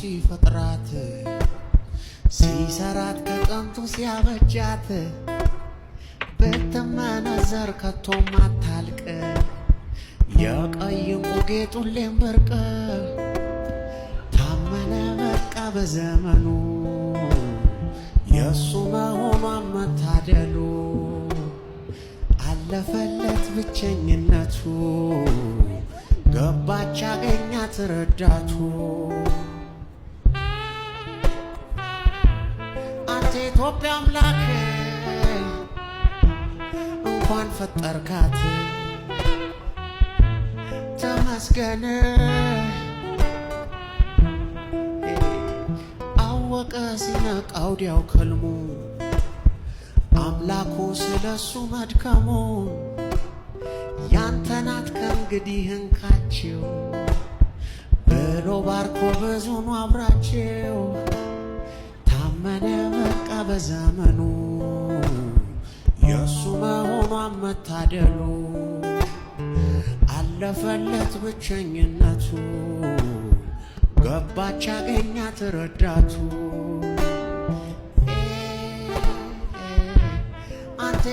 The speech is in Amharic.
ሲፈጥራት ሲሰራት ከጥንቱ ሲያበጃት ብትመነዘር ከቶም አታልቅ የቀይ ዕንቁ ጌጥ ሁሌም ብርቅ ታመነ በቃ በዘመኑ የእሱ መሆኗን መታደሉ አለፈለት ብቸኝነቱ ገባች አገኛት ረዳቱ አንተ ኢትዮጵያ አምላክ እንኳን ፈጠርካት ተመስገን አወቀ ሲነቃው ዲያው ከልሙ አምላኩ ስለሱ መድከሙ ያንተ ናት ከእንግዲህ እንካቸው ብሎ ባርኮ ብዙኑ አብራቸው ታመነ በቃ በዘመኑ የእሱ መሆኗን መታደሉ አለፈለት ብቸኝነቱ ገባች አገኛት ረዳቱ አንተ